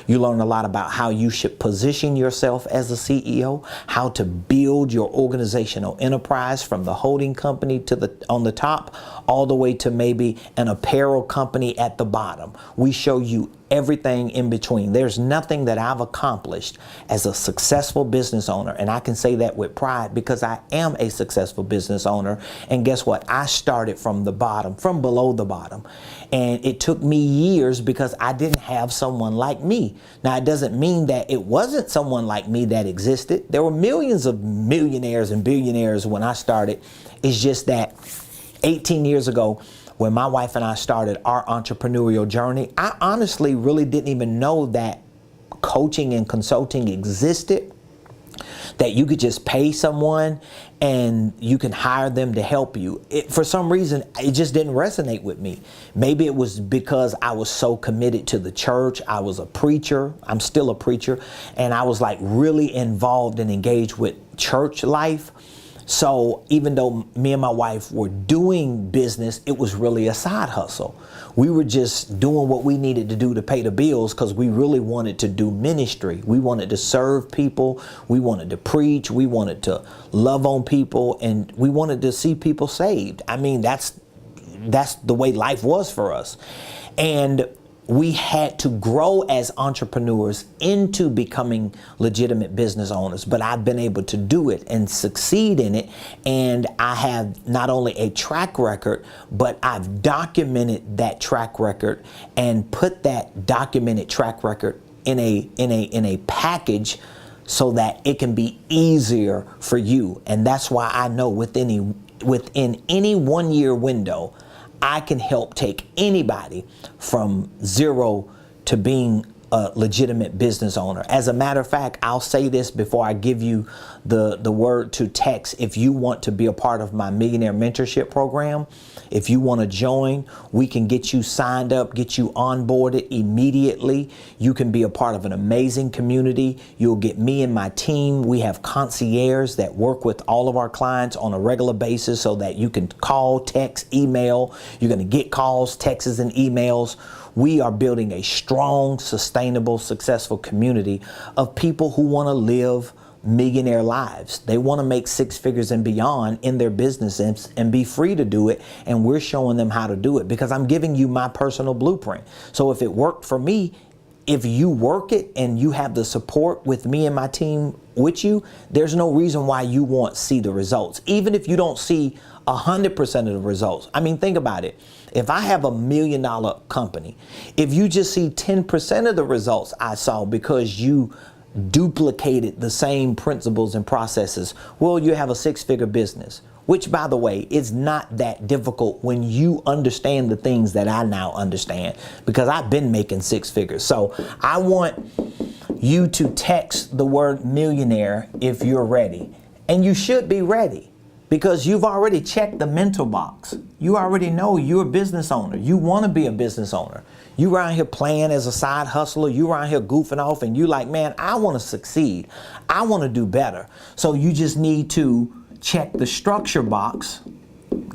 A: You learn a lot about how you should position yourself as a CEO, how to build your organizational enterprise from the holding company to on the top, all the way to maybe an apparel company at the bottom. We show you everything in between. There's nothing that I've accomplished as a successful business owner, and I can say that with pride because I am a successful business owner. And guess what? I started from the bottom, from below the bottom. And it took me years because I didn't have someone like me. Now, it doesn't mean that it wasn't someone like me that existed. There were millions of millionaires and billionaires when I started. It's just that 18 years ago, when my wife and I started our entrepreneurial journey, I honestly really didn't even know that coaching and consulting existed, that you could just pay someone and you can hire them to help you. For some reason, it just didn't resonate with me. Maybe it was because I was so committed to the church. I was a preacher. I'm still a preacher. And I was like really involved and engaged with church life. So even though me and my wife were doing business, it was really a side hustle. We were just doing what we needed to do to pay the bills because we really wanted to do ministry. We wanted to serve people. We wanted to preach. We wanted to love on people, and we wanted to see people saved. I mean, that's the way life was for us. And we had to grow as entrepreneurs into becoming legitimate business owners, but I've been able to do it and succeed in it. And I have not only a track record, but I've documented that track record and put that documented track record in a package so that it can be easier for you. And that's why I know within any 1 year window, I can help take anybody from zero to being a legitimate business owner. As a matter of fact, I'll say this before I give you the word to text. If you want to be a part of my Millionaire Mentorship program, if you want to join, we can get you signed up, get you onboarded immediately. You can be a part of an amazing community. You'll get me and my team. We have concierges that work with all of our clients on a regular basis so that you can call, text, email. You're going to get calls, texts, and emails. We are building a strong, sustainable, successful community of people who want to live millionaire lives. They want to make six figures and beyond in their business and be free to do it. And we're showing them how to do it because I'm giving you my personal blueprint. So if it worked for me, if you work it and you have the support with me and my team with you, there's no reason why you won't see the results. Even if you don't see 100% of the results. I mean, think about it. If I have $1 million company, if you just see 10% of the results I saw because you duplicated the same principles and processes, well, you have a six-figure business, which, by the way, is not that difficult when you understand the things that I now understand, because I've been making six figures. So I want you to text the word millionaire if you're ready. And you should be ready because you've already checked the mental box. You already know you're a business owner. You want to be a business owner. You around here playing as a side hustler. You around here goofing off and you like, man, I want to succeed. I want to do better. So you just need to check the structure box,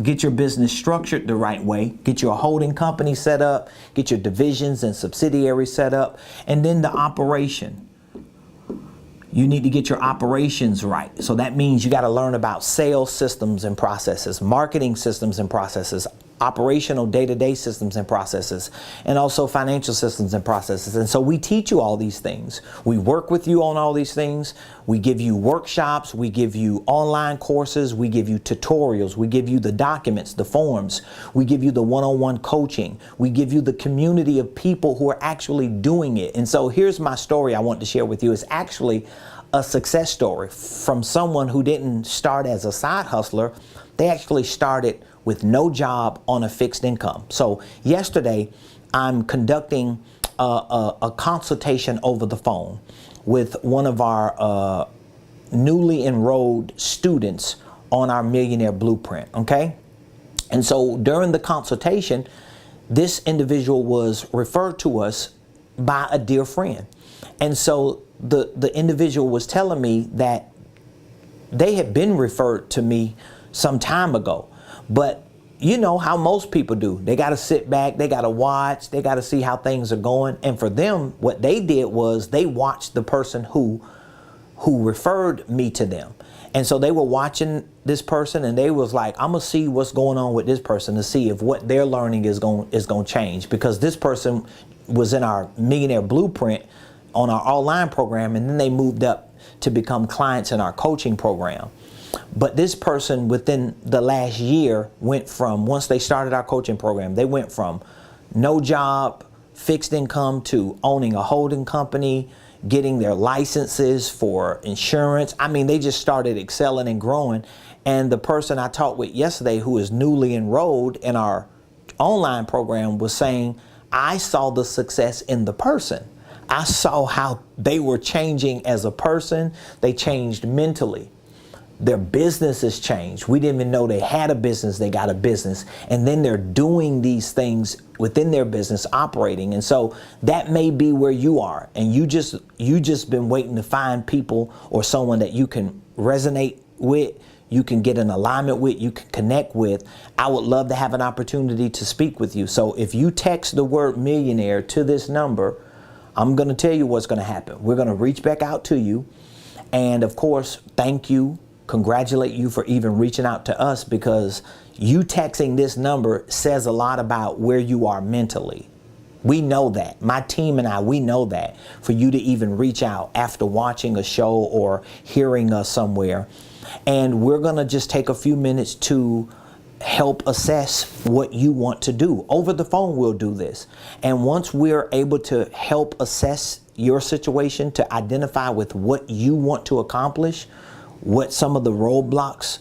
A: get your business structured the right way, get your holding company set up, get your divisions and subsidiaries set up, and then the operation. You need to get your operations right. So that means you got to learn about sales systems and processes, marketing systems and processes, operational day-to-day systems and processes, and also financial systems and processes. And so we teach you all these things. We work with you on all these things. We give you workshops. We give you online courses. We give you tutorials. We give you the documents, the forms. We give you the one-on-one coaching. We give you the community of people who are actually doing it. And so here's my story I want to share with you. It's actually a success story from someone who didn't start as a side hustler. They actually started with no job on a fixed income. So yesterday, I'm conducting a consultation over the phone with one of our newly enrolled students on our Millionaire Blueprint, okay? And so during the consultation, this individual was referred to us by a dear friend. And so the individual was telling me that they had been referred to me some time ago. But you know how most people do. They got to sit back, they got to watch, they got to see how things are going. And for them, what they did was they watched the person who referred me to them. And so they were watching this person and they was like, I'm going to see what's going on with this person to see if what they're learning is going to change. Because this person was in our Millionaire Blueprint on our online program, and then they moved up to become clients in our coaching program. But this person within the last year went from, once they started our coaching program, they went from no job, fixed income, to owning a holding company, getting their licenses for insurance. I mean, they just started excelling and growing. And the person I talked with yesterday, who is newly enrolled in our online program, was saying, I saw the success in the person. I saw how they were changing as a person. They changed mentally. Their business has changed. We didn't even know they had a business. They got a business. And then they're doing these things within their business, operating. And so that may be where you are. And you just been waiting to find people or someone that you can resonate with, you can get in alignment with, you can connect with. I would love to have an opportunity to speak with you. So if you text the word millionaire to this number, I'm going to tell you what's going to happen. We're going to reach back out to you. And of course, thank you. Congratulate you for even reaching out to us, because you texting this number says a lot about where you are mentally. We know that. My team and I, we know that. For you to even reach out after watching a show or hearing us somewhere. And we're going to just take a few minutes to help assess what you want to do. Over the phone, we'll do this. And once we're able to help assess your situation, to identify with what you want to accomplish, what some of the roadblocks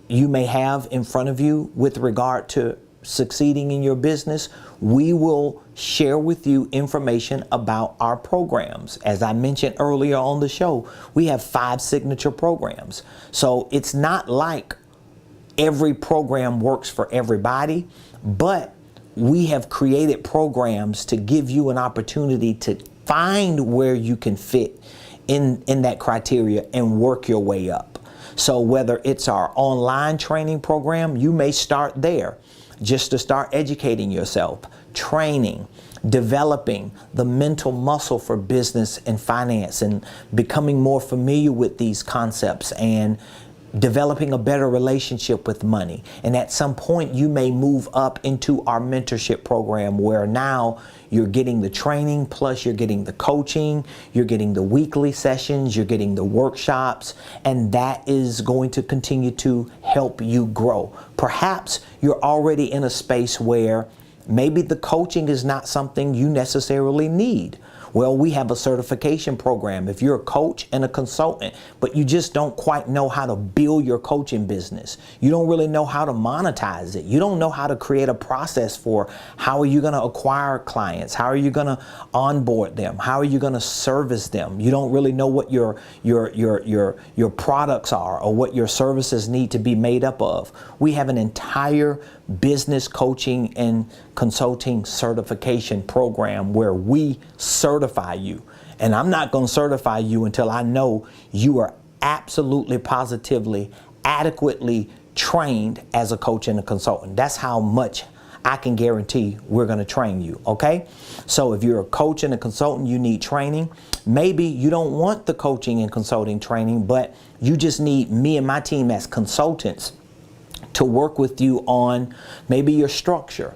A: you may have in front of you with regard to succeeding in your business, we will share with you information about our programs. As I mentioned earlier on the show, we have 5 signature programs. So it's not like every program works for everybody, but we have created programs to give you an opportunity to find where you can fit in that criteria and work your way up. So whether it's our online training program, you may start there just to start educating yourself, training, developing the mental muscle for business and finance, and becoming more familiar with these concepts and developing a better relationship with money. And at some point you may move up into our mentorship program, where now you're getting the training, plus you're getting the coaching, you're getting the weekly sessions, you're getting the workshops, and that is going to continue to help you grow. Perhaps you're already in a space where maybe the coaching is not something you necessarily need. Well, we have a certification program. If you're a coach and a consultant, but you just don't quite know how to build your coaching business, you don't really know how to monetize it, you don't know how to create a process for how are you going to acquire clients, how are you going to onboard them, how are you going to service them, you don't really know what your products are or what your services need to be made up of. We have an entire business coaching and consulting certification program where we certify you. And I'm not going to certify you until I know you are absolutely, positively, adequately trained as a coach and a consultant. That's how much I can guarantee we're going to train you. Okay? So if you're a coach and a consultant, you need training. Maybe you don't want the coaching and consulting training, but you just need me and my team as consultants to work with you on maybe your structure.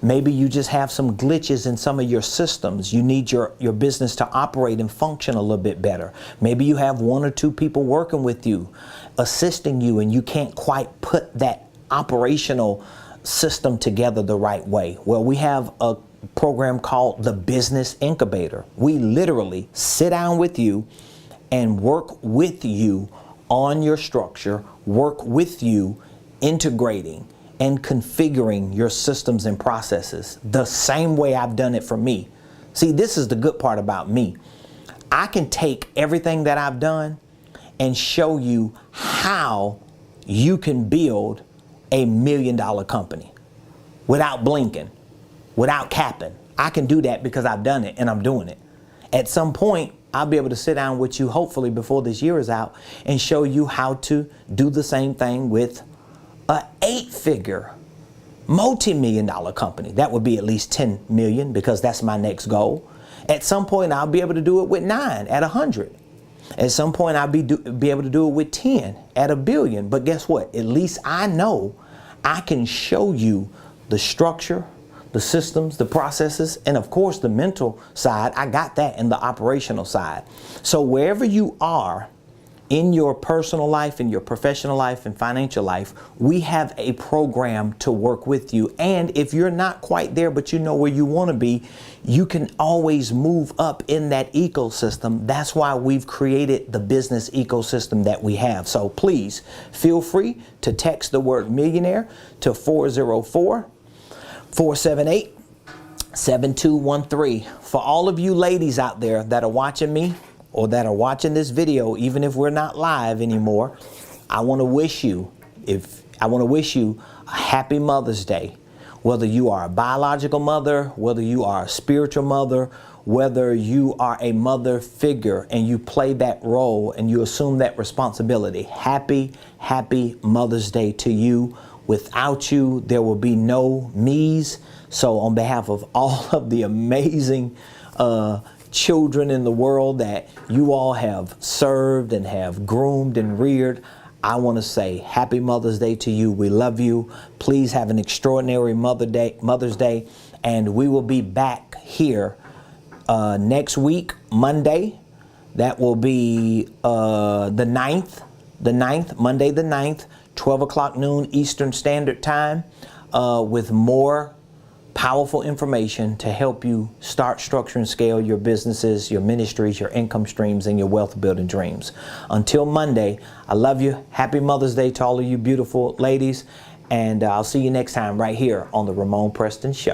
A: Maybe you just have some glitches in some of your systems. You need your business to operate and function a little bit better. Maybe you have 1 or 2 people working with you, assisting you, and you can't quite put that operational system together the right way. Well, we have a program called the Business Incubator. We literally sit down with you and work with you on your structure, work with you integrating and configuring your systems and processes the same way I've done it for me. See, this is the good part about me. I can take everything that I've done and show you how you can build a $1 million company without blinking, without capping. I can do that because I've done it and I'm doing it. At some point, I'll be able to sit down with you, hopefully before this year is out, and show you how to do the same thing with a 8-figure, multi-million-dollar company. That would be at least 10 million, because that's my next goal. At some point, I'll be able to do it with 9 at 100. At some point, I'll be able to do it with 10 at $1 billion. But guess what? At least I know I can show you the structure, the systems, the processes, and of course the mental side. I got that, and the operational side. So wherever you are in your personal life, in your professional life, and financial life, we have a program to work with you. And if you're not quite there, but you know where you want to be, you can always move up in that ecosystem. That's why we've created the business ecosystem that we have. So please feel free to text the word millionaire to 404-478-7213. For all of you ladies out there that are watching me, or that are watching this video, even if we're not live anymore, I want to wish you a happy Mother's Day. Whether you are a biological mother, whether you are a spiritual mother, whether you are a mother figure and you play that role and you assume that responsibility, happy Mother's Day to you. Without you, there will be no me's. So on behalf of all of the amazing children in the world that you all have served and have groomed and reared, I want to say happy Mother's Day to you. We love you. Please have an extraordinary Mother's Day, and we will be back here next week, Monday. That will be the 9th, Monday the 9th, 12 o'clock noon Eastern Standard Time, with more powerful information to help you start, structure, and scale your businesses, your ministries, your income streams, and your wealth building dreams. Until Monday, I love you. Happy Mother's Day to all of you beautiful ladies, And I'll see you next time right here on the Ramon Preston Show.